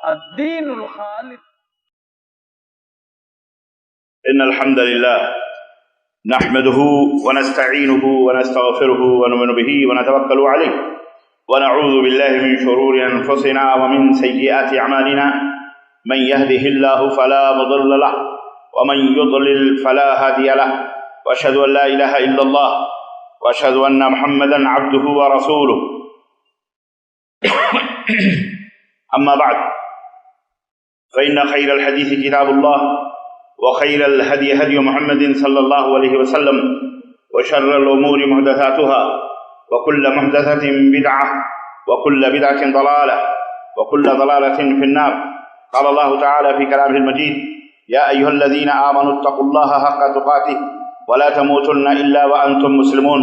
الدین الخالص. إن الحمد لله نحمده ونستعينه ونستغفره ونؤمن به ونتوكل عليه ونعوذ بالله من شرور أنفسنا ومن سيئات أعمالنا من يهده الله فلا مضل له ومن يضلل فلا هادي له وأشهد أن لا إله إلا الله وأشهد أن محمدا عبده ورسوله أما بعد فإن خير الحديث كتاب الله وخير الهدي هدي محمد صلى الله عليه وسلم وشر الأمور محدثاتها وكل محدثة بدعة وكل بدعة ضلالة وكل ضلالة في النار. قال الله تعالى في كلامه المجيد: يا أيها الذين آمنوا اتقوا الله حق تقاته ولا تموتن إلا وأنتم مسلمون.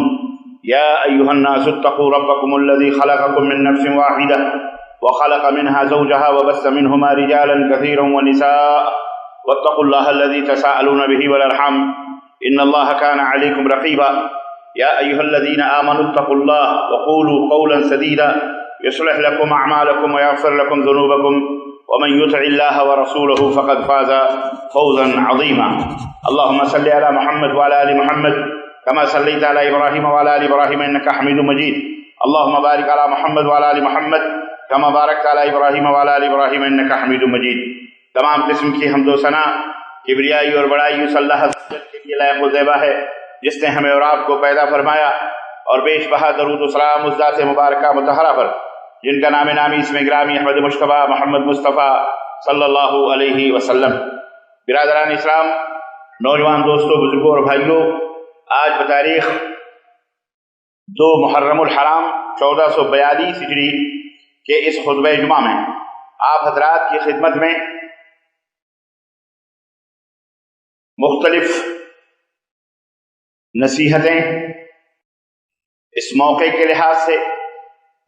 يا أيها الناس اتقوا ربكم الذي خلقكم من نفس واحدة وخلق منها زوجها وبث منهما رجالا كثيرا ونساء واتقوا الله الذي تساءلون به والأرحام إن الله كان عليكم رقيبا. يا أيها الذين آمنوا اتقوا الله وقولوا قولا سديدا يصلح لكم أعمالكم ويغفر لكم ذنوبكم ومن يطع الله ورسوله فقد فاز فوزا عظيما. اللهم صل على محمد وعلى آل محمد كما صليت على إبراهيم وعلى آل إبراهيم إنك حميد مجيد. اللهم بارك على محمد وعلى آل محمد كما باركت على إبراهيم وعلى آل إبراهيم إنك حميد مجيد. تمام قسم کی حمد و ثنا کبریائی اور بڑائی اس اللہ کے لیے لائق و زیبا ہے جس نے ہمیں اور آپ کو پیدا فرمایا، اور بیش بہا درود و سلام اس ذات مبارکہ مطہرہ پر جن کا نام نامی اس میں گرامی احمد مشتبہ محمد مصطفیٰ صلی اللہ علیہ وسلم. برادران اسلام، نوجوان دوستوں، بزرگوں اور بھائیوں، آج بتاریخ 2 محرم الحرام 1442 ہجری کے اس خطبہ جمعہ میں آپ حضرات کی خدمت میں مختلف نصیحتیں اس موقع کے لحاظ سے،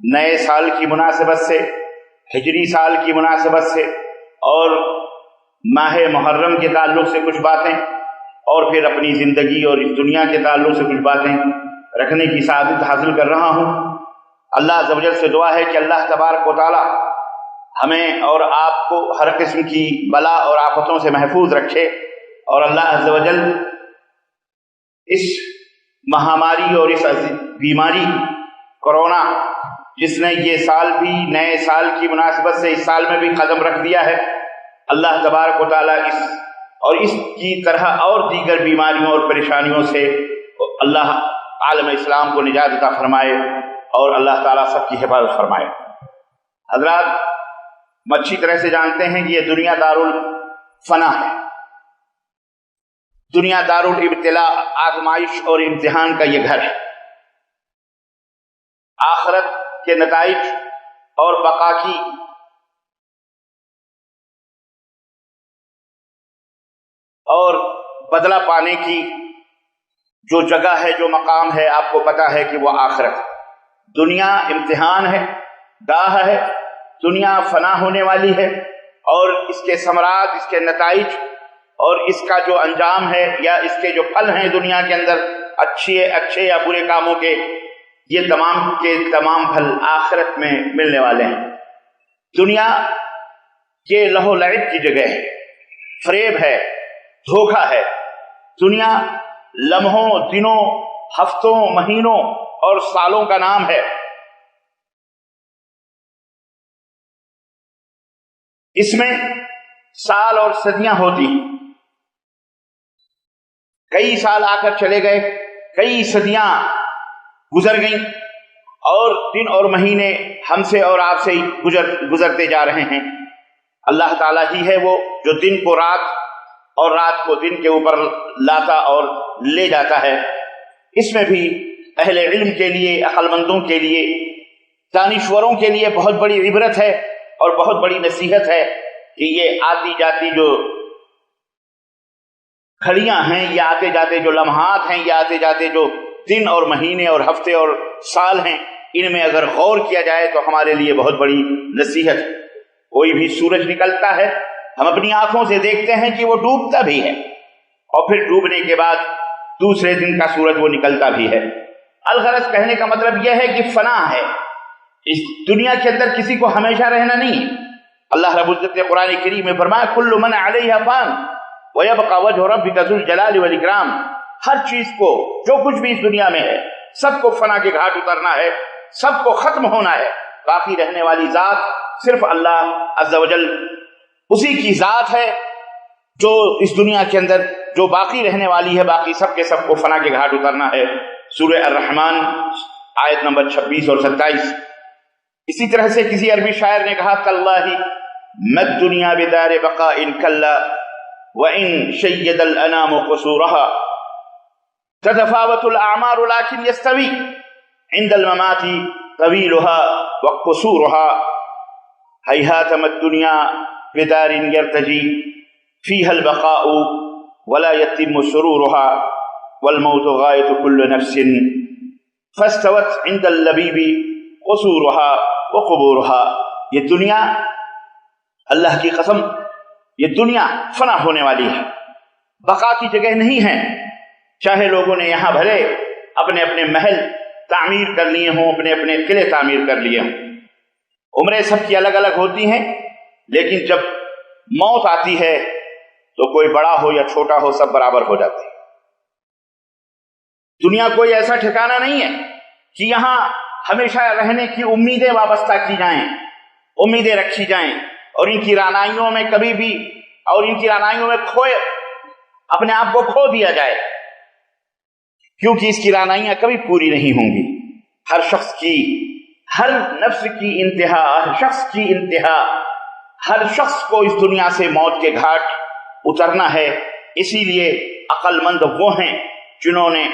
نئے سال کی مناسبت سے، ہجری سال کی مناسبت سے، اور ماہ محرم کے تعلق سے کچھ باتیں، اور پھر اپنی زندگی اور اس دنیا کے تعلق سے کچھ باتیں رکھنے کی سعادت حاصل کر رہا ہوں. اللہ عز و جل سے دعا ہے کہ اللہ تبارک و تعالی ہمیں اور آپ کو ہر قسم کی بلا اور آفتوں سے محفوظ رکھے، اور اللہ عز و جل اس مہاماری اور اس بیماری کرونا جس نے یہ سال بھی نئے سال کی مناسبت سے اس سال میں بھی قدم رکھ دیا ہے، اللہ تبارک و تعالیٰ اس کی طرح اور دیگر بیماریوں اور پریشانیوں سے اللہ عالم اسلام کو نجات عطا فرمائے، اور اللہ تعالیٰ سب کی حفاظت فرمائے. حضرات، ہم اچھی طرح سے جانتے ہیں کہ یہ دنیا دارالفنا ہے، دنیا دارالابتلاء، آزمائش اور امتحان کا یہ گھر ہے. آخرت کے نتائج اور بقا کی اور بدلہ پانے کی جو جگہ ہے، جو مقام ہے، آپ کو پتا ہے کہ وہ آخرت ہے. دنیا امتحان ہے، گاہ ہے، دنیا فنا ہونے والی ہے، اور اس کے ثمرات، اس کے نتائج اور اس کا جو انجام ہے یا اس کے جو پھل ہیں دنیا کے اندر، اچھے یا برے کاموں کے، یہ تمام کے تمام پھل آخرت میں ملنے والے ہیں. دنیا یہ لہو لعب کی جگہ ہے، فریب ہے، دھوکہ ہے. دنیا لمحوں، دنوں، ہفتوں، مہینوں اور سالوں کا نام ہے. اس میں سال اور صدیاں ہوتی ہیں. کئی سال آ کر چلے گئے، کئی صدیاں گزر گئیں، اور دن اور مہینے ہم سے اور آپ سے گزرتے جا رہے ہیں. اللہ تعالیٰ ہی ہے وہ جو دن کو رات اور رات کو دن کے اوپر لاتا اور لے جاتا ہے. اس میں بھی اہل علم کے لیے، عقل مندوں کے لیے، دانشوروں کے لیے بہت بڑی عبرت ہے اور بہت بڑی نصیحت ہے کہ یہ آتی جاتی جو گھڑیاں ہیں، یہ آتے جاتے جو لمحات ہیں، یہ آتے جاتے جو دن اور مہینے اور ہفتے اور سال ہیں، ان میں اگر غور کیا جائے تو ہمارے لیے بہت بڑی نصیحت ہے. کوئی بھی سورج نکلتا ہے، ہم اپنی آنکھوں سے دیکھتے ہیں کہ وہ ڈوبتا بھی ہے، اور پھر ڈوبنے کے بعد دوسرے دن کا سورج وہ نکلتا بھی ہے. الغرض کہنے کا مطلب یہ ہے کہ فنا ہے، اس دنیا کے اندر کسی کو ہمیشہ رہنا نہیں ہے. اللہ رب العزت نے قرآن کریم میں فرمایا کل من علیہا فان ویبقى وجہ ربک ذو الجلال والاکرام، ہر چیز کو جو کچھ بھی اس دنیا میں ہے سب کو فنا کے گھاٹ اترنا ہے، سب کو ختم ہونا ہے، باقی رہنے والی ذات صرف اللہ عز و جل، اسی کی ذات ہے جو اس دنیا کے اندر جو باقی رہنے والی ہے، باقی سب کے سب کو فنا کے گھاٹ اترنا ہے۔ سورہ الرحمن آیت نمبر 26 اور 27۔ اسی طرح سے کسی عربی شاعر نے کہا کاللہ مد دنیا بدار بقاء کلا وان شید الانام قصورها تتفاوت الاعمار لكن يستوي عند الممات طويلها وقصورها هيهات ما الدنيا بدار يرتجي فيها البقاء ولا يتم سرورها والموت غاية كل نفس فاستوت عند اللبيب قصورها وقبورها۔ یہ دنیا، اللہ کی قسم، یہ دنیا فنا ہونے والی ہے، بقا کی جگہ نہیں ہے۔ چاہے لوگوں نے یہاں بھلے اپنے اپنے محل تعمیر کر لیے ہوں، اپنے اپنے قلعے تعمیر کر لیے ہوں، عمریں سب کی الگ الگ ہوتی ہیں، لیکن جب موت آتی ہے تو کوئی بڑا ہو یا چھوٹا ہو سب برابر ہو جاتے ہیں۔ دنیا کوئی ایسا ٹھکانہ نہیں ہے کہ یہاں ہمیشہ رہنے کی امیدیں وابستہ کی جائیں، امیدیں رکھی جائیں اور ان کی رعنائیوں میں کبھی بھی اور ان کی رعنائیوں میں اپنے آپ کو کھو دیا جائے، کیونکہ اس کی رعنائیاں کبھی پوری نہیں ہوں گی۔ ہر شخص کی، ہر نفس کی انتہا، ہر شخص کی انتہا، ہر شخص کو اس دنیا سے موت کے گھاٹ اترنا ہے۔ اسی لیے عقل مند وہ ہیں جنہوں نے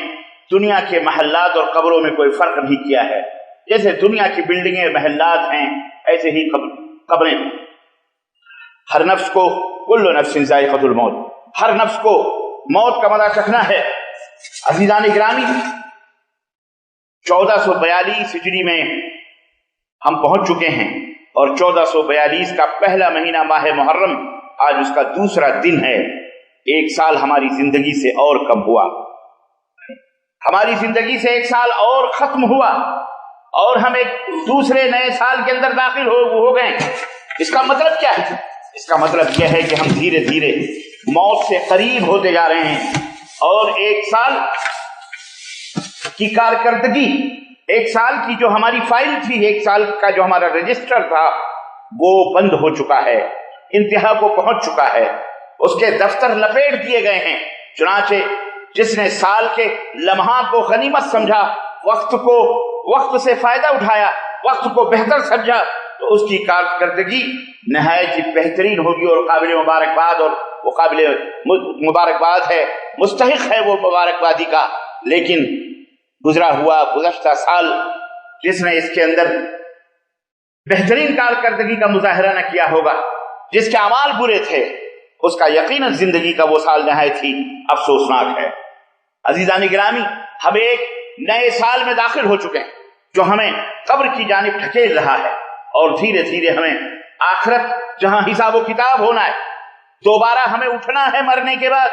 دنیا کے محلات اور قبروں میں کوئی فرق نہیں کیا ہے۔ جیسے دنیا کی بلڈنگیں محلات ہیں، ایسے ہی قبریں۔ ہر نفس کو کل نفس ذائقۃ الموت، ہر نفس کو موت کا مزہ چکھنا ہے۔ عزیزان گرامی، 1442 ہجری میں ہم پہنچ چکے ہیں اور 1442 کا پہلا مہینہ ماہ محرم آج اس کا دوسرا دن ہے۔ ایک سال ہماری زندگی سے اور کم ہوا، ہماری زندگی سے ایک سال اور ختم ہوا اور ہم ایک دوسرے نئے سال کے اندر داخل ہو گئے۔ اس کا مطلب کیا ہے؟ اس کا مطلب یہ ہے کہ ہم دھیرے دھیرے موت سے قریب ہوتے جا رہے ہیں اور ایک سال کی کارکردگی، ایک سال کی جو ہماری فائل تھی، ایک سال کا جو ہمارا رجسٹر تھا وہ بند ہو چکا ہے، انتہا کو پہنچ چکا ہے، اس کے دفتر لپیٹ دیے گئے ہیں۔ چنانچہ جس نے سال کے لمحات کو غنیمت سمجھا، وقت سے فائدہ اٹھایا، وقت کو بہتر سمجھا، تو اس کی کارکردگی نہایت ہی بہترین ہوگی اور قابل مبارکباد، اور وہ قابل مبارکباد ہے، مستحق ہے وہ مبارکبادی کا۔ لیکن گزشتہ سال جس نے اس کے اندر بہترین کارکردگی کا مظاہرہ نہ کیا ہوگا، جس کے اعمال برے تھے، اس کا یقیناً زندگی کا وہ سال نہایت ہی افسوسناک ہے۔ عزیزان گرامی، ہم ایک نئے سال میں داخل ہو چکے ہیں جو ہمیں قبر کی جانب ڈھکیل رہا ہے، اور دھیرے دھیرے ہمیں آخرت جہاں حساب و کتاب ہونا ہے، دوبارہ ہمیں اٹھنا ہے مرنے کے بعد،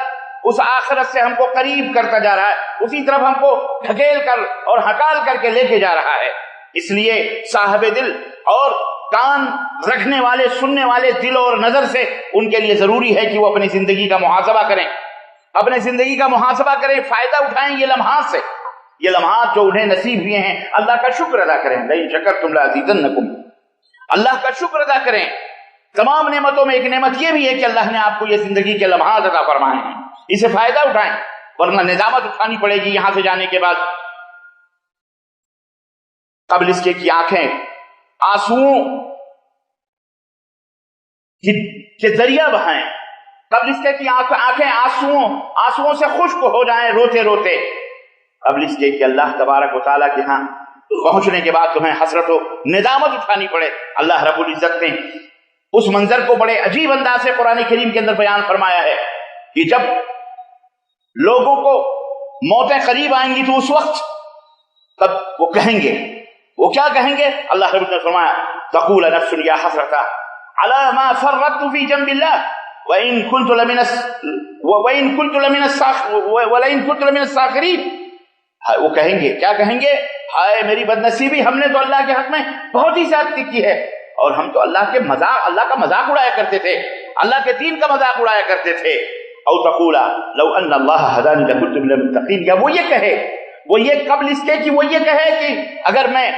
اس آخرت سے ہم کو قریب کرتا جا رہا ہے، اسی طرف ہم کو ڈھکیل کر اور ہکال کر کے لے کے جا رہا ہے۔ اس لیے صاحب دل اور کان رکھنے والے، سننے والے دل اور نظر سے ان کے لیے ضروری ہے کہ وہ اپنی زندگی کا محاسبہ کریں، اپنے زندگی کا محاسبہ کریں، فائدہ اٹھائیں یہ لمحات سے، یہ لمحات جو انہیں نصیب ہوئے ہیں، اللہ کا شکر ادا کریں۔ لئن شکرتم لازیدنکم، اللہ کا شکر ادا کریں۔ تمام نعمتوں میں ایک نعمت یہ بھی ہے کہ اللہ نے آپ کو یہ زندگی کے لمحات عطا فرمائے ہیں، اسے فائدہ اٹھائیں، ورنہ ندامت اٹھانی پڑے گی یہاں سے جانے کے بعد۔ قبل اس کے کی آنکھیں آنسوؤں کے ذریعہ بہائیں، قبل اس کے کی آنکھیں آنسوؤں سے خشک ہو جائیں روتے روتے، قبل اس کے کہ اللہ تبارک و تعالیٰ کے ہاں پہنچنے کے بعد تمہیں حسرت و ندامت اٹھانی پڑے۔ اللہ رب العزت نے اس منظر کو بڑے عجیب انداز سے قرآن کریم کے اندر بیان فرمایا ہے کہ جب لوگوں کو موتیں قریب آئیں گی تو اس وقت تب وہ کہیں گے، وہ کیا کہیں گے؟ اللہ رب العزت نے فرمایا تقول نفس یا حسرت علی ما فرطت فی جنب اللہ وَإِن كُنْتُ لَمِنَ السَّاخِرِينَ۔ وہ کہیں گے، کیا کہیں گے؟ ہائے میری بدنصیبی، ہم نے تو اللہ کے حق میں بہت ہی زیادتی کی ہے اور ہم تو اللہ کا مذاق اڑایا کرتے تھے، اللہ کے دین کا مذاق اڑایا کرتے تھے۔ او تقولا لو ان اللہ ہدانی لکنت من المتقین، یا وہ یہ کہے، وہ یہ قبل اس کے کہ وہ یہ کہے کہ اگر میں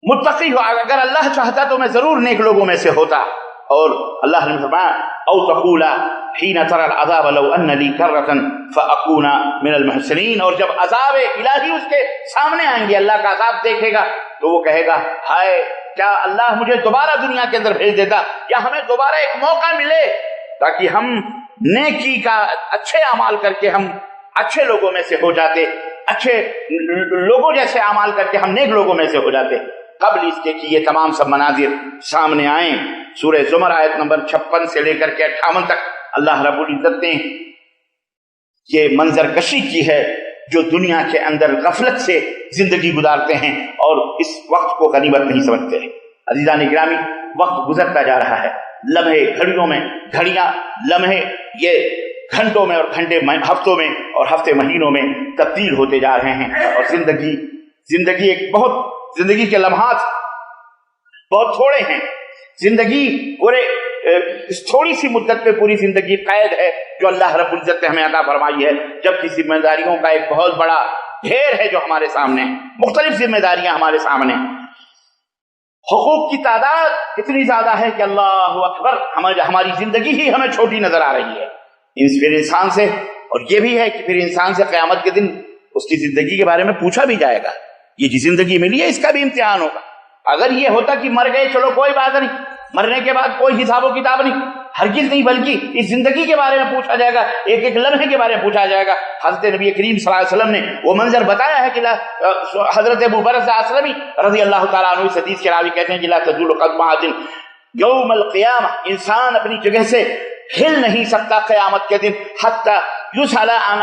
متقی ہو، اگر اللہ چاہتا تو میں ضرور نیک لوگوں میں سے ہوتا۔ اور اللہ نے فرمایا او تقولا حین تری العذاب لو ان لی کرۃ فاکون من المحسنین، اور جب عذاب الہی اس کے سامنے آئیں گے، اللہ کا عذاب دیکھے گا تو وہ کہے گا ہائے کیا اللہ مجھے دوبارہ دنیا کے اندر بھیج دیتا، یا ہمیں دوبارہ ایک موقع ملے تاکہ ہم نیکی کا اچھے اعمال کر کے ہم اچھے لوگوں میں سے ہو جاتے، اچھے لوگوں جیسے اعمال کر کے ہم نیک لوگوں میں سے ہو جاتے، قبل اس کے کہ یہ تمام سب مناظر سامنے آئیں۔ سورہ زمر آیت نمبر 56 سے لے کر کے 58 تک اللہ رب العزت نے یہ منظر کشی کی ہے جو دنیا کے اندر غفلت سے زندگی گزارتے ہیں اور اس وقت کو غنیمت نہیں سمجھتے۔ عزیزان گرامی، وقت گزرتا جا رہا ہے، لمحے گھڑیوں میں، گھڑیاں لمحے یہ گھنٹوں میں، اور گھنٹے ہفتوں میں، اور ہفتے مہینوں میں تبدیل ہوتے جا رہے ہیں، اور زندگی زندگی کے لمحات بہت تھوڑے ہیں۔ زندگی اس تھوڑی سی مدت پہ پوری زندگی قید ہے جو اللہ رب العزت نے ہمیں عطا فرمائی ہے، جبکہ ذمہ داریوں کا ایک بہت بڑا ڈھیر ہے جو ہمارے سامنے، مختلف ذمہ داریاں ہمارے سامنے، حقوق کی تعداد اتنی زیادہ ہے کہ اللہ اکبر، ہماری زندگی ہی ہمیں چھوٹی نظر آ رہی ہے پھر انسان سے۔ اور یہ بھی ہے کہ پھر انسان سے قیامت کے دن اس کی زندگی کے بارے میں پوچھا بھی جائے گا، یہ جس زندگی ملی ہے اس کا بھی امتحان ہوگا۔ اگر یہ ہوتا کہ مر گئے چلو کوئی بات نہیں، مرنے کے بعد کوئی حساب و کتاب نہیں، ہرگز نہیں، بلکہ اس زندگی کے بارے میں پوچھا جائے گا، ایک ایک لمحے کے بارے میں پوچھا جائے گا۔ حضرت نبی کریم صلی اللہ علیہ وسلم نے وہ منظر بتایا ہے کہ حضرت ابو برزہ اسلمی رضی اللہ تعالیٰ عنہ اس حدیث کے راوی کہتے ہیں کہ لا تزول قدم احد یوم القیامہ، انسان اپنی جگہ سے ہل نہیں سکتا قیامت کے دن حتی یسأل عن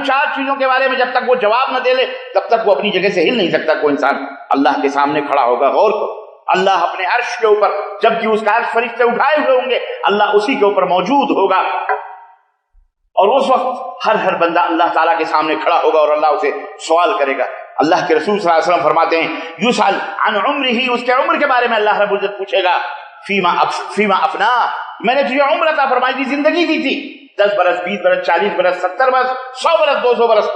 4 چیزوں کے بارے میں، جب تک وہ جواب نہ دے لے تب تک وہ اپنی جگہ سے ہل نہیں سکتا کوئی انسان۔ اللہ کے سامنے کھڑا ہوگا، غور کرو، اللہ اپنے عرش کے اوپر، جبکہ اس کا عرش فرشتے اٹھائے ہوئے ہوں گے، اللہ اسی کے اوپر موجود ہوگا، اور اس وقت ہر بندہ اللہ تعالیٰ کے سامنے کھڑا ہوگا اور اللہ اسے سوال کرے گا۔ اللہ کے رسول صلی اللہ علیہ وسلم فرماتے ہیں یسأل عن عمرہ، اس کے عمر کے بارے میں اللہ رب العزت پوچھے گا، فیما افنا، میں نے تجھے عمر عطا فرمائی تھی، زندگی دی تھی، 10 برس، 20 برس، 40 برس، 70 برس، 100 برس، 200 برس،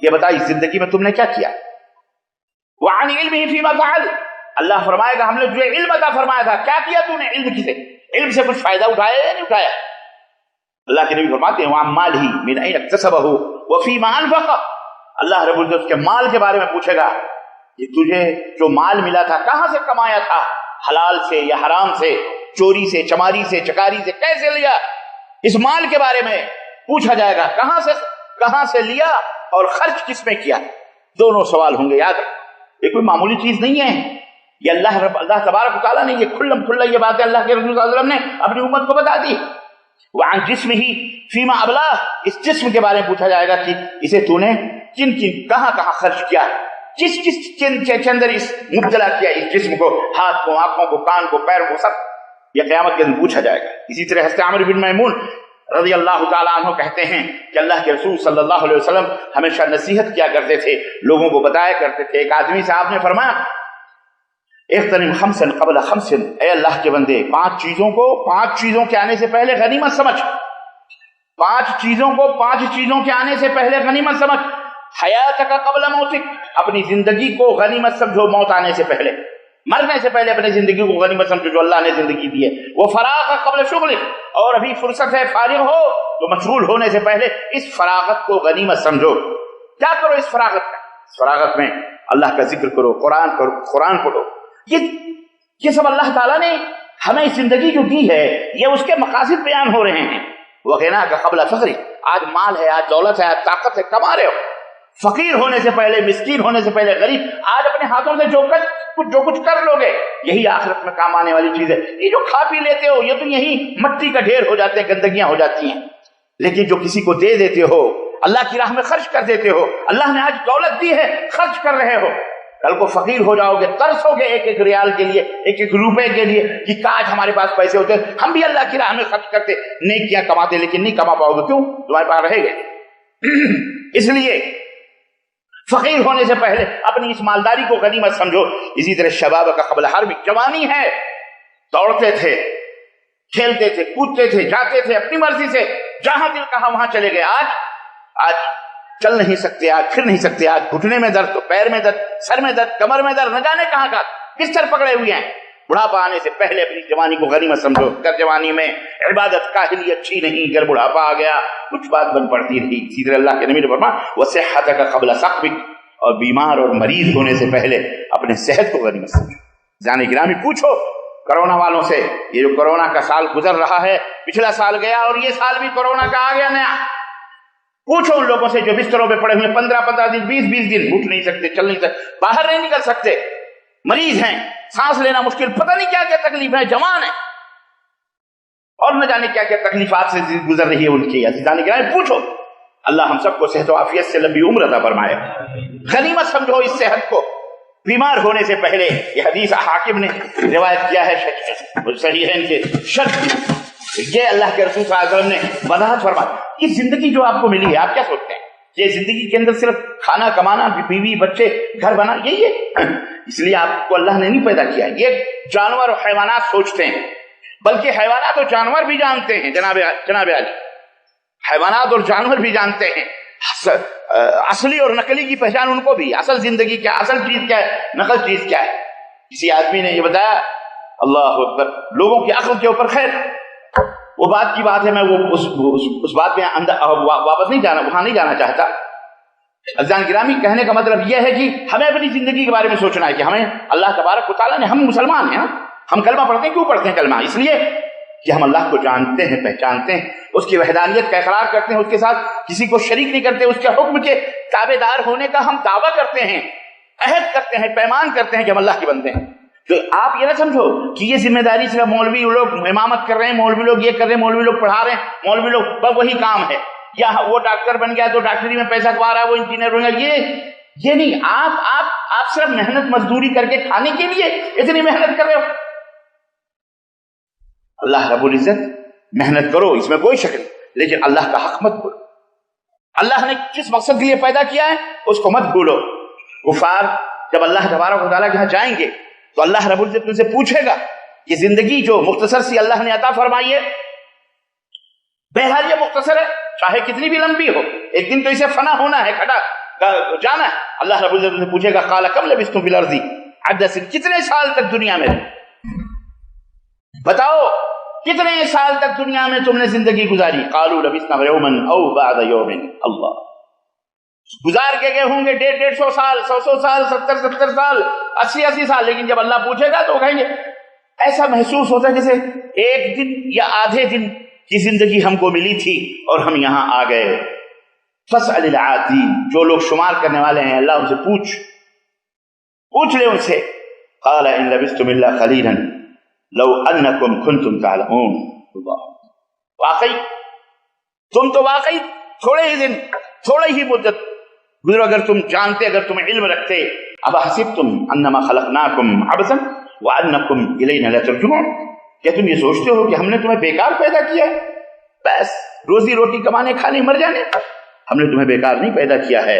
یہ بتائی زندگی میں تم نے کیا کیا۔ وعن علمہ فیما فعل، اللہ فرمائے گا ہم نے تجھے علم عطا فرمایا تھا، کیا کیا تو نے، علم سے کچھ فائدہ اٹھایا یا نہیں اٹھایا۔ اللہ کے نبی فرماتے ہیں وعن مالہ من این اکتسبہ وفیما انفق، اللہ رب العزت کے مال کے بارے میں پوچھے گا کہ تجھے جو مال ملا تھا کہاں سے کمایا تھا، حلال سے یا حرام سے، چوری سے، چماری سے، چکاری سے، کیسے لیا، اس مال کے بارے میں پوچھا جائے گا، کہاں سے لیا اور خرچ کس میں کیا۔ دونوں سوال ہوں گے، یاد رکھ، یہ کوئی معمولی چیز نہیں ہے، یہ اللہ تبارک و تعالیٰ نے یہ کھلم کھلا یہ باتیں اللہ کے رسول صلی اللہ علیہ وسلم نے اپنی امت کو بتا دی۔ وعن جسمہ فیما ابلاہ، اس جسم کے بارے میں پوچھا جائے گا کہ اسے تو نے کن کہاں خرچ کیا، کس کے اندر اس مبتلا کیا اس جسم کو، ہاتھ کو، آنکھوں کو، کان کو، پیر کو، سب یہ قیامت کے دن پوچھا جائے گا۔ اسی طرح حضرت عامر بن میمون رضی اللہ تعالیٰ عنہ کہتے ہیں کہ اللہ کے رسول صلی اللہ علیہ وسلم ہمیشہ نصیحت کیا کرتے تھے، لوگوں کو بتایا کرتے تھے۔ ایک آدمی سے آپ نے فرمایا اغتنم خمسا قبل خمس، اے اللہ کے بندے 5 چیزوں کے آنے سے پہلے غنیمت سمجھ، 5 چیزوں کے آنے سے پہلے غنیمت سمجھ، حیاتک قبل موتک، اپنی زندگی کو غنیمت سمجھو موت آنے سے پہلے، مرنے سے پہلے اپنی زندگی کو غنیمت سمجھو جو اللہ نے زندگی دی ہے، وہ فراغ قبل شغل، اور ابھی فرصت ہے، فارغ ہو تو مشغول ہونے سے پہلے اس فراغت کو غنیمت سمجھو۔ کیا کرو اس فراغت میں اللہ کا ذکر کرو، قرآن پڑھو، یہ سب اللہ تعالیٰ نے ہمیں زندگی جو دی ہے یہ اس کے مقاصد بیان ہو رہے ہیں۔ وغیرہ کا قبل فقری، آج مال ہے، آج دولت ہے، آج طاقت ہے، کما رہے ہو، فقیر ہونے سے پہلے، مسکین ہونے سے پہلے، غریب، آج اپنے ہاتھوں سے جو کچھ کر لو گے یہی آخرت میں کام آنے والی چیز ہے۔ یہ جو کھا پی لیتے ہو یہ تو یہی مٹی کا ڈھیر ہو جاتے ہیں، گندگیاں ہو جاتی ہیں، لیکن جو کسی کو دے دیتے ہو، اللہ کی راہ میں خرچ کر دیتے ہو، اللہ نے آج دولت دی ہے، خرچ کر رہے ہو، کل کو فقیر ہو جاؤ گے، ترسو گے ایک ریال کے لیے، ایک روپے کے لیے کہ کاش ہمارے پاس پیسے ہوتے، ہم بھی اللہ کی راہ میں خرچ کرتے، نیکیاں کماتے، لیکن نہیں کما پاؤ گے، کیوں؟ تمہارے پاس رہے گا۔ اس لیے فقیر ہونے سے پہلے اپنی اس مالداری کو غنیمت سمجھو. اسی طرح شباب کا قبل حرب، جوانی ہے، دوڑتے تھے، کھیلتے تھے، کودتے تھے، جاتے تھے اپنی مرضی سے، جہاں دل کہا وہاں چلے گئے. آج چل نہیں سکتے، آج پھر نہیں سکتے، آج گھٹنے میں درد، تو پیر میں درد، سر میں درد، کمر میں درد، نہ جانے کہاں کا بستر پکڑے ہوئے ہیں. بڑھاپا آنے سے پہلے اپنی جوانی کو غنیمت سمجھو. اگر جوانی میں عبادت کاہلی اچھی نہیں، اگر بڑھاپا آ گیا کچھ بات بن پڑتی رہی. اسی طرح اللہ کے نبی نے فرمایا وصحتک قبل سقمک، اور بیمار اور مریض ہونے سے پہلے اپنے صحت کو غنیمت سمجھو. جانے گرامی پوچھو کرونا والوں سے، یہ جو کرونا کا سال گزر رہا ہے، پچھلا سال گیا اور یہ سال بھی کرونا کا آ گیا نیا. پوچھو ان لوگوں سے جو بستروں پہ پڑے ہوئے 15 دن 20 دن اٹھ نہیں سکتے، چل نہیں سکتے، باہر نہیں نکل سکتے، مریض ہیں، سانس لینا مشکل، پتہ نہیں کیا کیا تکلیف ہے، جوان ہے اور نہ جانے کیا کیا تکلیفات سے گزر رہی ہے ان کی. عزیزان گرامی پوچھو. اللہ ہم سب کو صحت و عافیت سے لمبی عمر عطا فرمائے. غنیمت سمجھو اس صحت کو بیمار ہونے سے پہلے. یہ حدیث حاکم نے روایت کیا ہے صحیحین کے شرط. یہ اللہ کے رسول صلی اللہ علیہ وسلم نے وضاحت فرمائی. یہ زندگی جو آپ کو ملی ہے، آپ کیا سوچتے ہیں یہ زندگی کے اندر صرف کھانا کمانا، بیوی بچے گھر بنا، یہی ہے؟ اس لیے آپ کو اللہ نے نہیں پیدا کیا. یہ جانور اور حیوانات سوچتے ہیں، بلکہ حیوانات اور جانور بھی جانتے ہیں. جناب علی، حیوانات اور جانور بھی جانتے ہیں اصلی اور نقلی کی پہچان ان کو بھی. اصل زندگی کیا، اصل چیز کیا ہے، نقل چیز کیا ہے. کسی آدمی نے یہ بتایا، اللہ اکبر، لوگوں کی عقل کے اوپر. خیر وہ بات کی بات ہے، میں وہ اس بات میں واپس نہیں جانا، وہاں نہیں جانا چاہتا. عزیزان گرامی، کہنے کا مطلب یہ ہے کہ ہمیں اپنی زندگی کے بارے میں سوچنا ہے کہ ہمیں اللہ تبارک و تعالیٰ نے، ہم مسلمان ہیں، ہم کلمہ پڑھتے ہیں. کیوں پڑھتے ہیں کلمہ؟ اس لیے کہ ہم اللہ کو جانتے ہیں، پہچانتے ہیں، اس کی وحدانیت کا اقرار کرتے ہیں، اس کے ساتھ کسی کو شریک نہیں کرتے، اس کے حکم کے تابع دار ہونے کا ہم دعویٰ کرتے ہیں، عہد کرتے ہیں، پیمان کرتے ہیں کہ ہم اللہ کے بندے ہیں. تو آپ یہ نہ سمجھو کہ یہ ذمہ داری صرف مولوی لوگ امامت کر رہے ہیں، مولوی لوگ یہ کر رہے ہیں، مولوی لوگ پڑھا رہے ہیں، مولوی لوگ بس وہی کام ہے، یا وہ ڈاکٹر بن گیا تو ڈاکٹری میں پیسہ کما رہا ہے، وہ انجینئر بن گیا. یہ نہیں. آپ صرف محنت مزدوری کر کے کھانے کے لیے اتنی محنت کر رہے ہو. اللہ رب العزت محنت کرو، اس میں کوئی شک نہیں، لیکن اللہ کا حق مت بھولو. اللہ نے کس مقصد کے لیے پیدا کیا ہے اس کو مت بھولو. کفار جب اللہ تبارک و تعالیٰ کے یہاں جائیں گے تو اللہ رب العزت ان سے پوچھے گا کہ زندگی جو مختصر سی اللہ نے عطا فرمائی ہے، بہرحال یہ مختصر ہے، چاہے کتنی بھی لمبی ہو، ایک دن تو اسے فنا ہونا ہے، کھڑا جانا ہے. اللہ رب العزت ان سے پوچھے گا قال کم لبثتم فی الارض عدد سنین، کتنے سال تک دنیا میں بتاؤ، کتنے سال تک دنیا میں تم نے زندگی گزاری؟ قالوا لبثنا یوما او بعد یوم. اللہ گزار کے گئے ہوں گے 150 سال، 100 سال، 70 سال، 80 سال. لیکن جب اللہ پوچھے گا تو کہیں گے ایسا محسوس ہوتا ہے جیسے ایک دن یا آدھے دن کی زندگی ہم کو ملی تھی اور ہم یہاں آ گئے. فاسأل العادین، جو لوگ شمار کرنے والے ہیں اللہ ان سے پوچھ لے ان سے. قال ان لبثتم الا قلیلا لو انکم کنتم تعلمون. اللہ، واقعی تم تو واقعی تھوڑے ہی دن، تھوڑے ہی مدت گزرو، اگر تم جانتے، اگر تم علم رکھتے. اب حسبتم انما خلقناکم عبثا وانکم الینا لا ترجعون، کیا تم یہ سوچتے ہو کہ ہم نے تمہیں بیکار پیدا کیا ہے، بس روزی روٹی کمانے کھانے مر جانے؟ ہم نے تمہیں بیکار نہیں پیدا کیا ہے.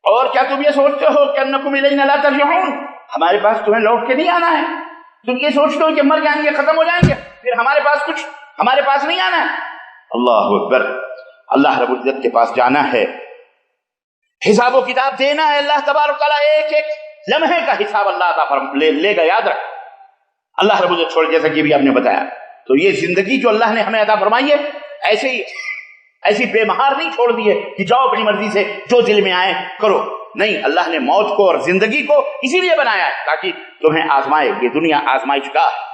اور کیا تم یہ سوچتے ہو کہ انکم الینا لا ترجعون، ہمارے پاس تمہیں لوٹ کے نہیں آنا ہے؟ تم یہ سوچتے ہو کہ مر جائیں گے، ختم ہو جائیں گے، پھر ہمارے پاس نہیں آنا ہے؟ اللہ اکبر. اللہ رب العزت کے پاس جانا ہے، حساب و کتاب دینا ہے. اللہ تبارک تعالیٰ ایک ایک لمحے کا حساب اللہ لے گا، یاد رکھ. اللہ رب العزت چھوڑ، جیسا کہ بھی آپ نے بتایا. تو یہ زندگی جو اللہ نے ہمیں عطا فرمائی ہے، ایسی بے مہار نہیں چھوڑ دی ہے کہ جاؤ اپنی مرضی سے جو دل میں آئے کرو. نہیں، اللہ نے موت کو اور زندگی کو اسی لیے بنایا ہے تاکہ تمہیں آزمائے. یہ دنیا آزمائش کا ہے.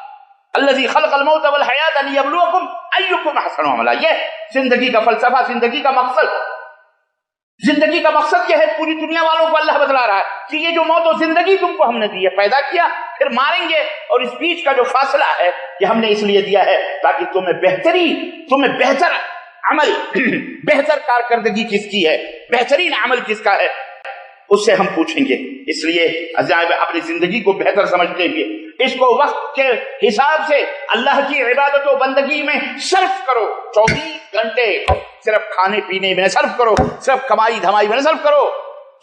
الذی خلق الموت والحیات لیبلوکم ایکم احسن عملا. یہ زندگی کا فلسفہ، زندگی کا مقصد. زندگی کا مقصد یہ ہے، پوری دنیا والوں کو اللہ بتلا رہا ہے کہ یہ جو موت و زندگی تم کو ہم نے دی ہے، پیدا کیا، پھر ماریں گے، اور اس بیچ کا جو فاصلہ ہے یہ ہم نے اس لیے دیا ہے تاکہ تمہیں بہتر عمل، بہتر کارکردگی کس کی ہے، بہترین عمل کس کا ہے، اس سے ہم پوچھیں گے. اس لیے اپنی زندگی کو بہتر سمجھتے ہوئے اس کو وقت کے حساب سے اللہ کی عبادت و بندگی میں صرف کرو. 24 گھنٹے صرف کھانے پینے میں صرف کرو، صرف کمائی دھمائی میں صرف کرو.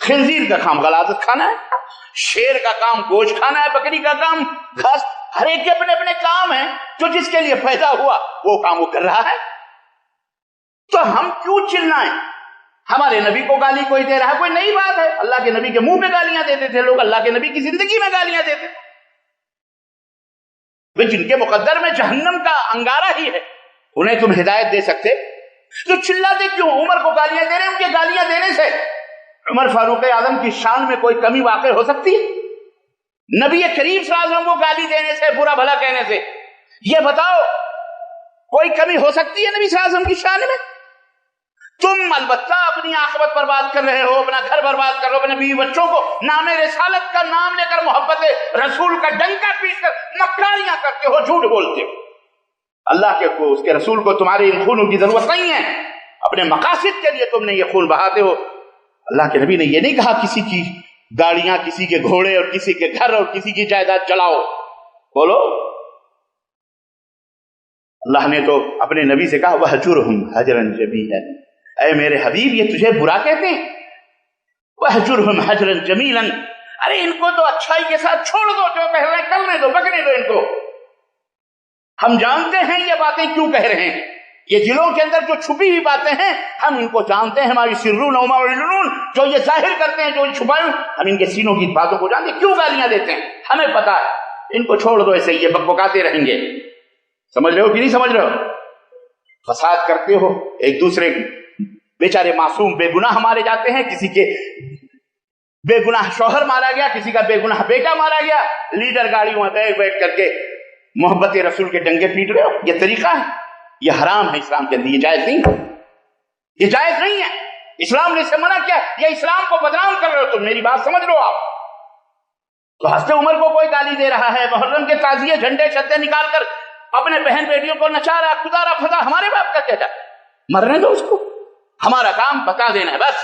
خنزیر کا کام غلاظت کھانا ہے، شیر کا کام گوشت کھانا ہے، بکری کا کام گھاس، ہر ایک کے اپنے اپنے کام ہیں، جو جس کے لیے پیدا ہوا وہ کام وہ کر رہا ہے۔ تو ہم کیوں چلائیں؟ ہمارے نبی کو گالی کوئی دے رہا ہے، کوئی نئی بات ہے؟ اللہ کے نبی کے منہ پہ گالیاں دیتے تھے لوگ، اللہ کے نبی کی زندگی میں گالیاں دیتے تھے، جن کے مقدر میں جہنم کا انگارہ ہی ہے، انہیں تم ہدایت دے سکتے تو چلاتے کیوں؟ عمر کو گالیاں دے رہے ہیں، ان کے گالیاں دینے سے عمر فاروق اعظم کی شان میں کوئی کمی واقع ہو سکتی ہے؟ نبی کریم صلی اللہ علیہ وسلم کو گالی دینے سے، برا بھلا کہنے سے، یہ بتاؤ کوئی کمی ہو سکتی ہے نبی صلی اللہ علیہ وسلم کی شان میں؟ تم البتہ اپنی عاقبت برباد کر رہے ہو، اپنا گھر برباد کر رہے ہو، اپنے بیوی بچوں کو نام رسالت کا نام لے کر، محبت رسول کا ڈنکا پیٹ کر مکاریاں کرتے ہو، جھوٹ بولتے ہو۔ اللہ کے کو، اس کے رسول کو تمہارے ان خونوں کی ضرورت نہیں ہے، اپنے مقاصد کے لیے تم نے یہ خون بہاتے ہو۔ اللہ کے نبی نے یہ نہیں کہا کسی کی گاڑیاں، کسی کے گھوڑے اور کسی کے گھر اور کسی کی جائیداد چلاؤ، بولو۔ اللہ نے تو اپنے نبی سے کہا وَهْجُرْهُمْ هَجْرًا جَمِيلًا، اے میرے حبیب یہ تجھے برا کہتے ہیں؟ وَهْجُرْهُمْ هَجْرًا جَمِيلًا، ارے ان کو تو اچھائی کے ساتھ چھوڑ دو، جو کہہ رہے ہیں کرنے دو، بکنے دو ان کو۔ ہم جانتے ہیں یہ باتیں کیوں کہہ رہے ہیں، یہ دلوں کے اندر جو چھپی ہوئی باتیں ہیں ہم ان کو جانتے ہیں، ہماری سرون وما یعلنون، جو یہ ظاہر کرتے ہیں، جو چھپائے، ہم ان کے سینوں کی باتوں کو جانتے ہیں، کیوں گالیاں دیتے ہیں، ہمیں پتا ہے، ان کو چھوڑ دو، ایسے یہ بکبکاتے رہیں گے۔ سمجھ رہے ہو کہ نہیں سمجھ رہے ہو؟ فساد کرتے ہو، ایک دوسرے بیچارے معصوم بے گناہ مارے جاتے ہیں، کسی کے بے گناہ شوہر مارا گیا، کسی کا بے گناہ بیٹا مارا گیا، لیڈر گاڑیوں میں بیٹھ کر کے محبت رسول کے ڈنگے پیٹ رہے ہو، یہ طریقہ ہے، یہ حرام ہے اسلام کے اندر، یہ جائز نہیں ہے، یہ جائز نہیں ہے، اسلام نے اسے منع کیا، یہ اسلام کو بدنام کر رہے ہو تم، میری بات سمجھ لو آپ۔ تو حضرت عمر کو کوئی گالی دے رہا ہے، محرم کے تعزیے جھنڈے چھتے نکال کر اپنے بہن بیٹیوں کو نچا رہا، خدا را خدا، ہمارے باپ کا کیا جاتا، مرنے دو اس کو، ہمارا کام بتا دینا ہے بس،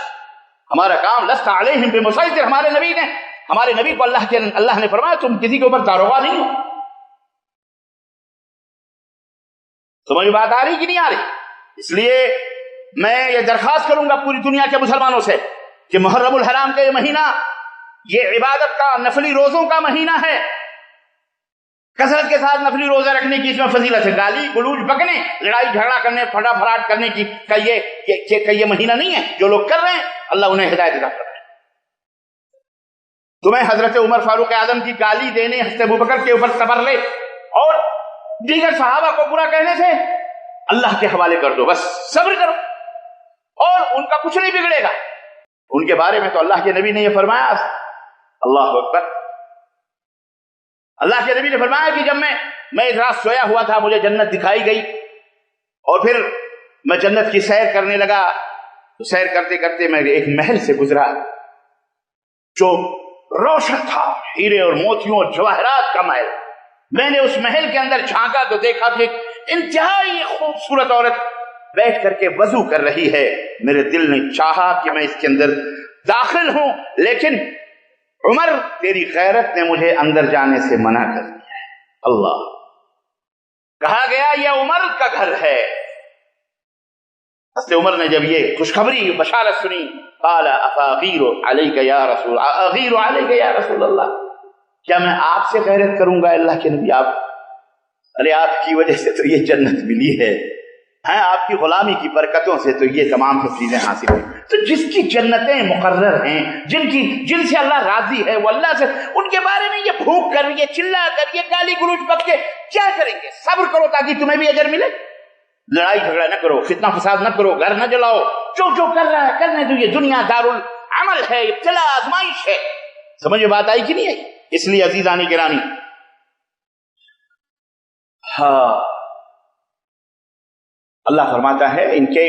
ہمارا کام لست علیہم بمسیطر، ہمارے نبی نے، ہمارے نبی کو اللہ نے فرمایا تم کسی کے اوپر داروغہ نہیں ہو۔ سمجھ بات آ رہی کہ نہیں آ رہی؟ اس لیے میں یہ درخواست کروں گا پوری دنیا کے مسلمانوں سے کہ محرم الحرام کا یہ مہینہ، یہ عبادت کا، نفلی روزوں کا مہینہ ہے، کثرت کے ساتھ نفلی روزہ رکھنے کی اس میں فضیلت ہے، گالی گلوچ بکنے، لڑائی جھگڑا کرنے، پھٹا پھراٹ کرنے کی کا یہ مہینہ نہیں ہے، جو لوگ کر رہے ہیں اللہ انہیں ہدایت عطا کر رہے ہیں۔ تمہیں حضرت عمر فاروق اعظم کی گالی دینے، حضرت ابوبکر کے اوپر تبرلے اور دیگر صحابہ کو برا کہنے سے اللہ کے حوالے کر دو، بس صبر کرو، اور ان کا کچھ نہیں بگڑے گا۔ ان کے بارے میں تو اللہ کے نبی نے یہ فرمایا، اللہ اکبر، اللہ کے نبی نے فرمایا کہ جب میں اس رات سویا ہوا تھا، مجھے جنت دکھائی گئی، اور پھر میں جنت کی سیر کرنے لگا، تو سیر کرتے کرتے میں ایک محل سے گزرا جو روشن تھا، ہیرے اور موتیوں اور جواہرات کا محل۔ میں نے اس محل کے اندر جھانکا تو دیکھا کہ انتہائی خوبصورت عورت بیٹھ کر کے وضو کر رہی ہے۔ میرے دل نے چاہا کہ میں اس کے اندر داخل ہوں، لیکن عمر تیری غیرت نے مجھے اندر جانے سے منع کر دیا ہے۔ اللہ، کہا گیا یہ عمر کا گھر ہے۔ حضرت عمر نے جب یہ خوشخبری بشارت سنی، قال افاغیر علیک یا رسول، اغیر علیک یا رسول اللہ، کیا میں آپ سے غیرت کروں گا اللہ کے نبی؟ آپ، ارے آپ کی وجہ سے تو یہ جنت ملی ہے، آپ کی غلامی کی برکتوں سے تو یہ تمام چیزیں حاصل ہیں۔ تو جس کی جنتیں مقرر ہیں، جن سے اللہ راضی ہے، وہ اللہ سے، ان کے بارے میں یہ بھوک کر، یہ چلا کر، یہ گالی گلوچ بک کے کیا کریں گے؟ صبر کرو تاکہ تمہیں بھی اجر ملے، لڑائی جھگڑا نہ کرو، فتنہ فساد نہ کرو، گھر نہ جلاؤ، جو کر رہا ہے کرنے دو، یہ دنیا دارالعمل ہے، ابتلا آزمائش ہے۔ سمجھ میں بات آئی کہ نہیں آئی؟ اس لیے عزیزانی گرامی، اللہ فرماتا ہے ان کے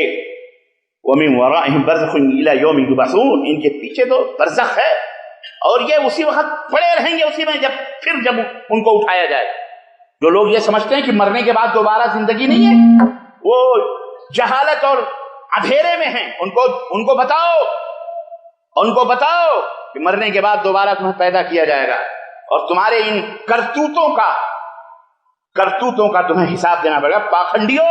وَمِن وَرَائِهِمْ بَرْزَخٌ إِلَى يَوْمِ يُبْعَثُونَ، ان کے پیچھے تو برزخ ہے، اور یہ اسی وقت پڑے رہیں گے اسی میں، جب ان کو اٹھایا جائے۔ جو لوگ یہ سمجھتے ہیں کہ مرنے کے بعد دوبارہ زندگی نہیں ہے، وہ جہالت اور اندھیرے میں ہیں۔ ان کو بتاؤ کہ مرنے کے بعد دوبارہ تمہیں پیدا کیا جائے گا، اور تمہارے ان کرتوتوں کا تمہیں حساب دینا پڑے گا۔ پاخنڈیوں،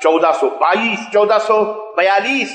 1442 1442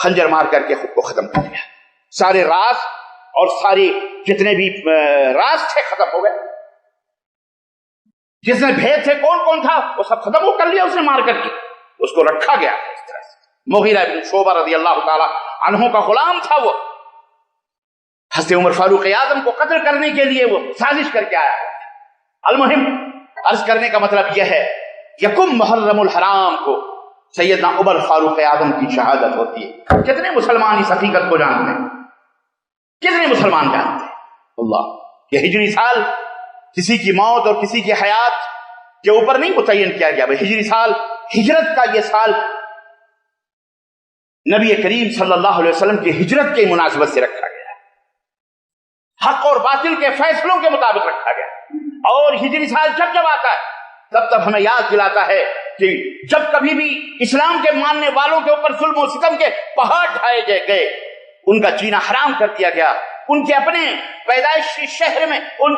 خنجر مار کر کے خود کو ختم کر دیا. سارے راز اور سارے جتنے بھی راز تھے ختم ہو گئے. جس نے بھید تھے کون کون تھا وہ سب ختم ہو کر لیا اس نے مار کر کے. اس کو رکھا گیا اس طرح سے. مغیرہ بن شعبہ رضی اللہ تعالی عنہ کا غلام تھا وہ. حضرت عمر فاروق اعظم کو قتل کرنے کے لیے وہ سازش کر کے آیا. المہم عرض کرنے کا مطلب یہ ہے یکم محرم الحرام کو سیدنا عمر فاروق اعظم کی شہادت ہوتی ہے. کتنے مسلمان اس حقیقت کو جانتے ہیں؟ کتنے مسلمان جانتے ہیں؟ اللہ. یہ ہجری سال کسی کی موت اور کسی کی حیات کے اوپر نہیں متعین کیا گیا. ہجری سال ہجرت کا یہ سال نبی کریم صلی اللہ علیہ وسلم کی ہجرت کی مناسبت سے رکھا گیا. حق اور باطل کے فیصلوں کے مطابق رکھا گیا. اور ہجری سال جب جب آتا ہے تب ہمیں یاد دلاتا ہے کہ جب کبھی بھی اسلام کے ماننے والوں کے اوپر ظلم و ستم کے پہاڑ ڈھائے گئے, ان کا جینا حرام کر دیا گیا, ان کے اپنے پیدائشی شہر میں ان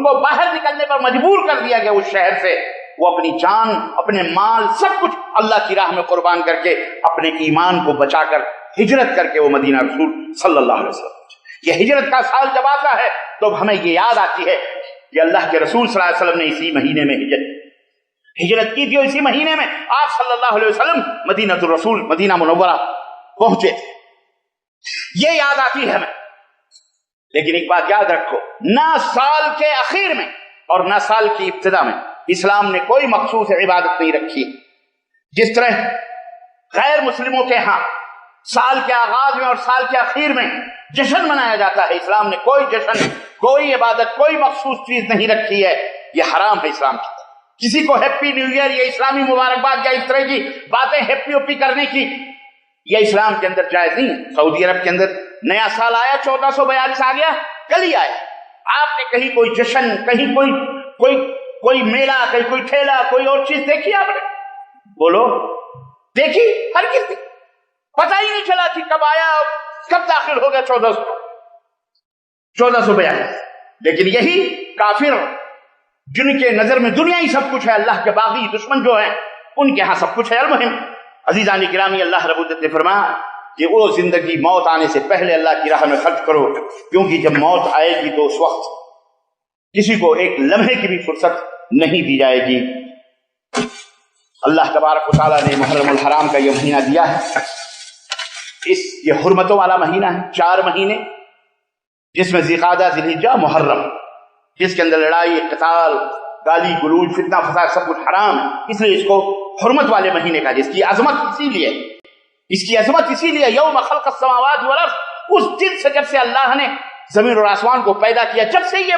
کو باہر نکلنے پر مجبور کر دیا گیا اس شہر سے, وہ اپنی جان اپنے مال سب کچھ اللہ کی راہ میں قربان کر کے اپنے ایمان کو بچا کر ہجرت کر کے وہ مدینہ رسول صلی اللہ علیہ وسلم. یہ ہجرت کا سال جب آتا ہے تو ہمیں یہ یاد آتی ہے کہ اللہ کے رسول صلی اللہ علیہ وسلم نے اسی مہینے میں ہجرت کی تھی. اسی مہینے میں آپ صلی اللہ علیہ وسلم مدینہ الرسول مدینہ منورہ پہنچے تھے. یہ یاد آتی ہے ہمیں. لیکن ایک بات یاد رکھو, نہ سال کے اخیر میں اور نہ سال کی ابتدا میں اسلام نے کوئی مخصوص عبادت نہیں رکھی. جس طرح غیر مسلموں کے ہاں سال کے آغاز میں اور سال کے اخیر میں جشن منایا جاتا ہے, اسلام نے کوئی جشن, کوئی عبادت, کوئی مخصوص چیز نہیں رکھی ہے. یہ حرام ہے اسلام کی. کسی کو ہیپی نیو ایئر یا اسلامی مبارکباد یا اس طرح کی باتیں ہیپی اوپی کرنے کی یہ اسلام کے اندر جائز نہیں ہے. سعودی عرب کے اندر نیا سال آیا 1442 آ گیا, کل ہی آیا. آپ نے کہیں کوئی جشن, کہیں کوئی میلہ, کہیں کوئی ٹھیلا, کوئی اور چیز دیکھی آپ نے؟ بولو دیکھی؟ ہر کس نے پتہ ہی نہیں چلا کہ کب آیا, کب داخل ہو گیا 1442. لیکن یہی کافر جن کے نظر میں دنیا ہی سب کچھ ہے, اللہ کے باغی دشمن جو ہیں ان کے ہاں سب کچھ ہے. المہم عزیزان گرامی, اللہ رب العزت نے فرمایا کہ وہ زندگی موت آنے سے پہلے اللہ کی راہ میں خرچ کرو, کیونکہ جب موت آئے گی تو اس وقت کسی کو ایک لمحے کی بھی فرصت نہیں دی جائے گی. اللہ تبارک و تعالیٰ نے محرم الحرام کا یہ مہینہ دیا ہے. یہ حرمتوں والا مہینہ ہے. 4 مہینے جس میں ذی-قعدہ, ذی-الحجہ, محرم, جس کے اندر لڑائی, قتال, گالی گلوج, فتنہ فساد سب کچھ حرام ہے. اس لیے اس کو حرمت والے مہینے کا, جس کی عظمت اسی لیے یوم خلق السماوات والارض, اس دن سے جب سے اللہ نے زمین اور آسمان کو پیدا کیا, جب سے یہ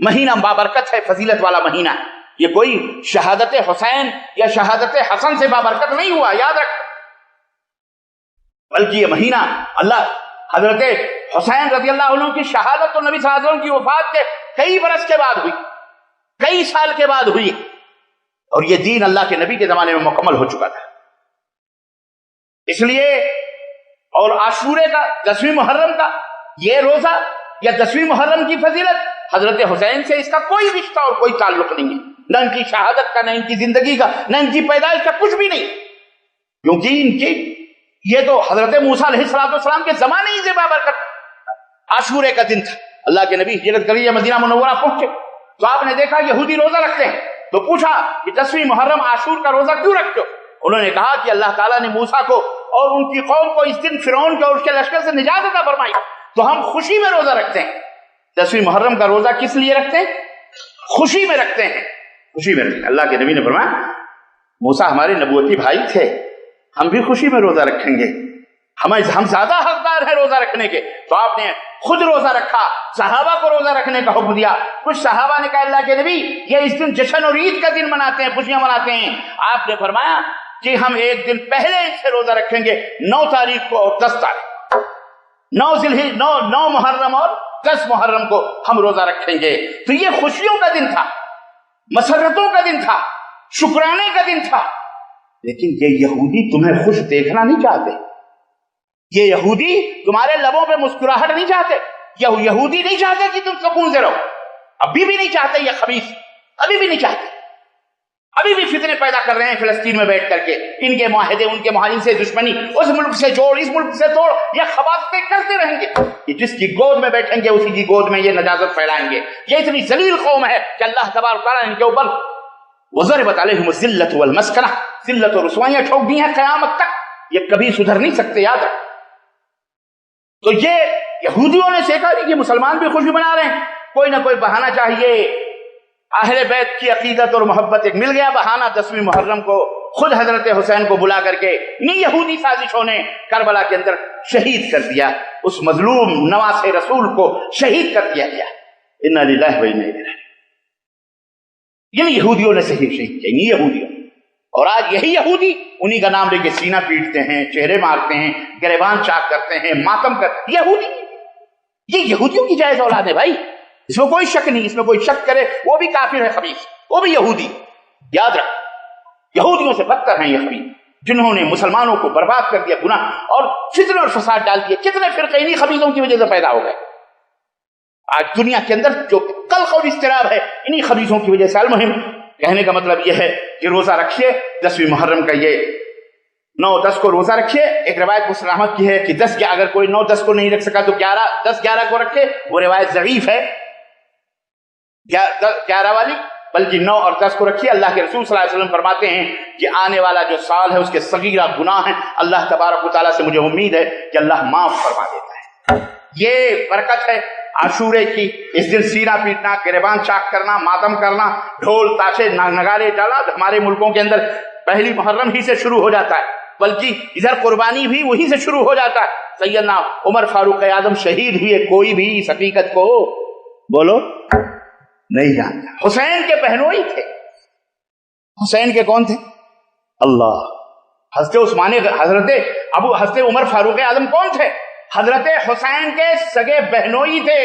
مہینہ بابرکت ہے, فضیلت والا مہینہ ہے. یہ کوئی شہادت حسین یا شہادت حسن سے بابرکت نہیں ہوا, یاد رکھ, بلکہ یہ مہینہ اللہ حضرت حسین رضی اللہ عنہ کی شہادت اور نبی صلی اللہ علیہ وسلم کی وفات کے کئی برس کے بعد ہوئی, کئی سال کے بعد ہوئی, اور یہ دین اللہ کے نبی کے زمانے میں مکمل ہو چکا تھا. اس لیے اور عاشورے کا 10ویں محرم کا یہ روزہ یا 10ویں محرم کی فضیلت حضرت حسین سے اس کا کوئی رشتہ اور کوئی تعلق نہیں ہے, نہ ان کی شہادت کا, نہ ان کی زندگی کا, نہ ان کی پیدائش کا, کچھ بھی نہیں. کیونکہ ان کی یہ تو حضرت موسیٰ علیہ السلام کے زمانے ہی سے بابرکت عاشورے کا دن تھا. اللہ کے نبی ہجرت کر کے مدینہ منورہ پہنچے تو آپ نے دیکھا یہودی روزہ رکھتے ہیں, تو پوچھا کہ 10ویں محرم عاشور کا روزہ کیوں رکھتے ہو؟ انہوں نے کہا کہ اللہ تعالیٰ نے موسیٰ کو اور ان کی قوم کو اس دن فرعون کے اور اس کے لشکر سے نجات عطا فرمائی, تو ہم خوشی میں روزہ رکھتے ہیں. 10ویں محرم کا روزہ کس لیے رکھتے ہیں؟ خوشی میں رکھتے ہیں, خوشی میں رکھتے ہیں. اللہ کے نبی نے فرمایا موسیٰ ہمارے نبوتی بھائی تھے, ہم بھی خوشی میں روزہ رکھیں گے, ہم زیادہ حقدار ہیں روزہ رکھنے کے. تو آپ نے خود روزہ رکھا, صحابہ کو روزہ رکھنے کا حکم دیا. کچھ صحابہ نے کہا اللہ کے نبی یہ اس دن جشن اور عید کا دن مناتے ہیں, خوشیاں مناتے ہیں. آپ نے فرمایا کہ ہم ایک دن پہلے اس سے روزہ رکھیں گے, 9 تاریخ کو اور 10 تاریخ, 9 محرم اور 10 محرم کو ہم روزہ رکھیں گے. تو یہ خوشیوں کا دن تھا, مسرتوں کا دن تھا, شکرانے کا دن تھا. لیکن یہ یہودی تمہیں خوش دیکھنا نہیں چاہتے, یہ یہودی تمہارے لبوں پہ مسکراہٹ نہیں چاہتے, یہ یہودی نہیں چاہتے کہ تم سکون سے رہو, ابھی بھی نہیں چاہتے. یہ خبیث ابھی بھی نہیں چاہتے, ابھی بھی فتنے پیدا کر رہے ہیں فلسطین میں بیٹھ کر کے، ان کے معاہدے، ان کے مہاجرین سے دشمنی، اس ملک سے جوڑ، اس ملک سے توڑ، یہ خباثتیں کرتے رہیں گے. یہ جس کی گود میں بیٹھیں گے اسی کی گود میں یہ نجاست پھیلائیں گے. یہ اتنی ذلیل قوم ہے کہ اللہ تبارک تعالیٰ نے ان کے اوپر وضربت علیہم الذلۃ والمسکنہ، ذلت اور رسوائیاں ٹھوک دی ہیں قیامت تک. یہ کبھی سدھر نہیں سکتے، یاد رکھ. تو یہ یہودیوں نے سیکھا کہ یہ مسلمان بھی خوشی منا رہے ہیں، کوئی نہ کوئی بہانہ چاہیے. اہل بیت کی عقیدت اور محبت، ایک مل گیا بہانہ 10ویں محرم کو خود حضرت حسین کو بلا کر کے انہیں یہودی سازشوں نے کربلا کے اندر شہید کر دیا. اس مظلوم نواز رسول کو شہید کر دیا گیا. انا للہ و انا الیہ راجعون. یہودیوں نے شہید کیا، انہیں یہودیوں. اور آج یہی یہودی انہی کا نام لے کے سینہ پیٹتے ہیں، چہرے مارتے ہیں، گریبان چاک کرتے ہیں، ماتم کرتے. یہودی، یہ یہودیوں کی جائز اولاد ہے بھائی، اس میں کوئی شک نہیں. اس میں کوئی شک کرے وہ بھی کافر ہے، خبیث، وہ بھی یہودی. یاد رکھ، یہودیوں سے بدتر ہیں یہ خبیث، جنہوں نے مسلمانوں کو برباد کر دیا، گناہ اور فتنے اور فساد ڈال دیے. کتنے فرقے انہی خبیثوں کی وجہ سے پیدا ہو گئے. آج دنیا کے اندر جو قلق اور اضطراب ہے انہی خبیثوں کی وجہ سے. المہم کہنے کا مطلب یہ ہے کہ روزہ رکھیے 10ویں محرم کا، یہ 9-10 کو روزہ رکھیے. ایک روایت مسلم احمد کی ہے کہ 10 اگر کوئی 9-10 کو نہیں رکھ سکا تو 10-11 کو رکھے. وہ روایت ضعیف ہے 11 والی، بلکہ 9 اور 10 کو رکھیے. اللہ کے رسول صلی اللہ علیہ وسلم فرماتے ہیں کہ آنے والا جو سال ہے اس کے صغیرہ گناہ ہیں، اللہ تبارک و تعالیٰ سے مجھے امید ہے کہ اللہ معاف فرما دیتا ہے. یہ برکت ہے عاشورے کی. اس دن سینہ پیٹنا، گریبان چاک کرنا، ماتم کرنا، ڈھول تاشے نگارے ڈالا ہمارے ملکوں کے اندر پہلی محرم ہی سے شروع ہو جاتا ہے، بلکہ ادھر قربانی بھی وہی سے شروع ہو جاتا ہے. سیدنا عمر فاروق اعظم شہید ہوئے، کوئی بھی اس حقیقت کو بولو نہیں جانتا. حسین کے بہنوئی تھے. حسین کے کون تھے؟ اللہ. حضرت عمر فاروق اعظم کون تھے؟ حضرت حسین کے سگے بہنوئی تھے.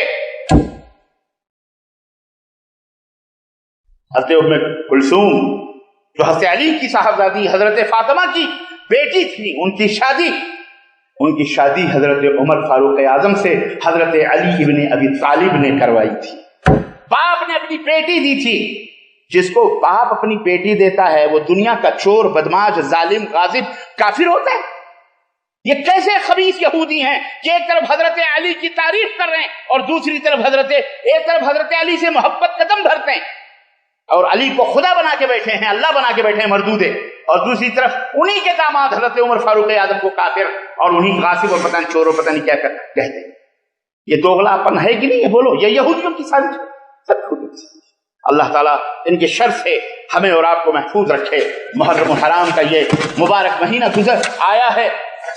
حضرت ام کلثوم جو حضرت علی کی صاحبزادی حضرت فاطمہ کی بیٹی تھی، ان کی شادی حضرت عمر فاروق اعظم سے حضرت علی ابن ابی طالب نے کروائی تھی. باپ نے اپنی بیٹی دی تھی. جس کو باپ اپنی بیٹی دیتا ہے وہ دنیا کا چور، بدماش، ظالم، غاصب، کافر ہوتا ہے. یہ کیسے خبیث یہودی ہیں کہ ایک طرف حضرت علی کی تعریف کر رہے ہیں اور دوسری طرف حضرت علی سے محبت قدم بھرتے ہیں اور علی کو خدا بنا کے بیٹھے ہیں، اللہ بنا کے بیٹھے ہیں مردودے، اور دوسری طرف انہی کے داماد حضرت عمر فاروق اعظم کو کافر اور انہی غاصب اور پتہ نہیں چور اور پتہ نہیں کیا کہتے ہیں. یہ دوغلا پن ہے کہ نہیں؟ یہ بولو، یہ یہودیوں کی سازش ہے. اللہ تعالیٰ ان کے شر سے ہمیں اور آپ کو محفوظ رکھے. محرم الحرام کا یہ مبارک مہینہ گزر آیا ہے،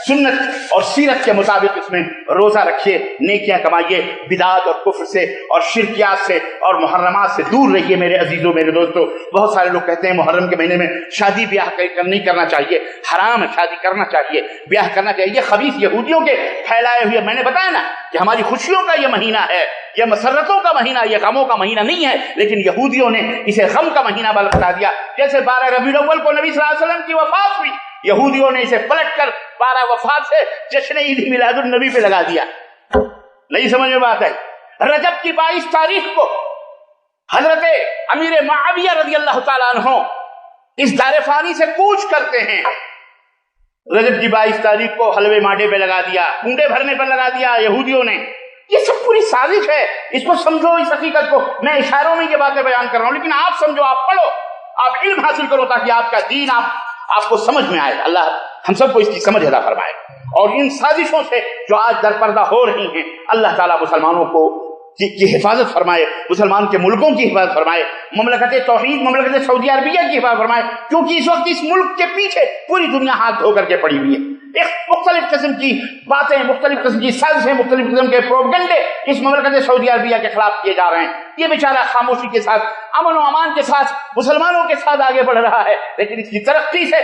سنت اور سیرت کے مطابق اس میں روزہ رکھیے، نیکیاں کمائیے، بدعات اور کفر سے اور شرکیات سے اور محرمات سے دور رہیے. میرے عزیزوں، میرے دوستوں، بہت سارے لوگ کہتے ہیں محرم کے مہینے میں شادی بیاہ نہیں کرنا چاہیے، حرام ہے، شادی کرنا چاہیے، بیاہ کرنا چاہیے. یہ خبیث یہودیوں کے پھیلائے ہوئے، میں نے بتایا نا کہ ہماری خوشیوں کا یہ مہینہ ہے، یہ مسرتوں کا مہینہ، یہ غموں کا مہینہ نہیں ہے، لیکن یہودیوں نے اسے غم کا مہینہ بنا دیا. جیسے 12 ربیع الاول کو نبی صلی اللہ علیہ وسلم کی وفات ہوئی، یہودیوں نے اسے پلٹ کر 12 وفات سے جشن عید میلاد النبی پہ لگا دیا. نہیں سمجھ میں بات ہے؟ رجب کی 22 تاریخ کو حضرت امیر معاویہ رضی اللہ تعالیٰ عنہ اس دار فانی سے کوچ کرتے ہیں. رجب کی 22 تاریخ کو حلوے ماڈے پہ لگا دیا، کنڈے بھرنے پر لگا دیا یہودیوں نے. یہ سب پوری سازش ہے. اس کو سمجھو، اس حقیقت کو. میں اشاروں میں یہ باتیں بیان کر رہا ہوں، لیکن آپ سمجھو، آپ پڑھو، آپ علم حاصل کرو تاکہ آپ کا دین آپ کو سمجھ میں آئے. اللہ ہم سب کو اس کی سمجھ عطا فرمائے. اور ان سازشوں سے جو آج در پردہ ہو رہی ہیں، اللہ تعالیٰ مسلمانوں کو کی حفاظت فرمائے، مسلمان کے ملکوں کی حفاظت فرمائے، مملکت توحید، مملکت سعودی عربیہ کی حفاظت فرمائے، کیونکہ اس وقت اس ملک کے پیچھے پوری دنیا ہاتھ دھو کر کے پڑی ہوئی ہے. ایک مختلف قسم کی باتیں، مختلف قسم کی سازشیں، مختلف قسم کے پروپیگنڈے اس مملکت سعودی عربیہ کے خلاف کیے جا رہے ہیں. یہ بیچارہ خاموشی کے ساتھ، امن و امان کے ساتھ، مسلمانوں کے ساتھ آگے بڑھ رہا ہے، لیکن اس کی ترقی سے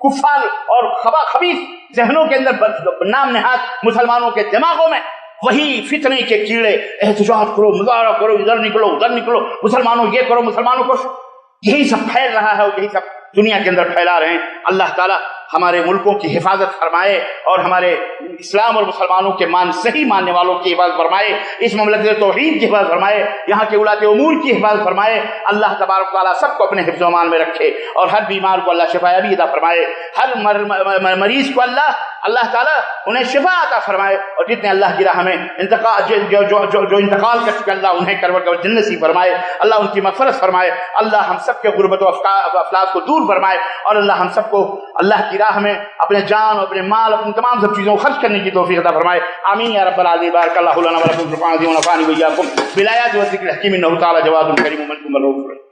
کفار اور خبیث ذہنوں کے اندر نام نہاد مسلمانوں کے دماغوں میں وہی فتنے کے کیڑے، احتجاج کرو، مظاہرہ کرو، ادھر نکلو ادھر نکلو، مسلمانوں یہ کرو، مسلمانوں کو، یہی سب پھیل رہا ہے اور یہی سب دنیا کے اندر پھیلا رہے ہیں. اللہ تعالیٰ ہمارے ملکوں کی حفاظت فرمائے اور ہمارے اسلام اور مسلمانوں کے صحیح ماننے والوں کی حفاظت فرمائے، اس مملکت توحید کی حفاظت فرمائے، یہاں کے ولاۃ امور کی حفاظت فرمائے۔ اللہ تبارک تعالیٰ سب کو اپنے حفظ و امان میں رکھے اور ہر بیمار کو اللہ شفا یابی عطا فرمائے، ہر مریض کو اللہ تعالیٰ انہیں شفا عطا فرمائے، اور جتنے اللہ کی راہ میں جو انتقال کر چکے اللہ انہیں کروٹ جنت نصیب فرمائے، اللہ ان کی مغفرت فرمائے، اللہ ہم سب کے غربت و افلاس کو دور فرمائے، اور اللہ ہم سب کو اللہ کی راہ میں اپنے جان اور اپنے مال اپنی تمام سب چیزوں کو خرچ کرنے کی توفیق عطا فرمائے۔ آمین یا رب العالمین۔ بارک اللہ لنا ولکم فی القرآن العظیم ونفعني وإياكم بالآيات والذکر الحکیم، انہ تعالی جواد کریم منکم الرؤوف الرحیم۔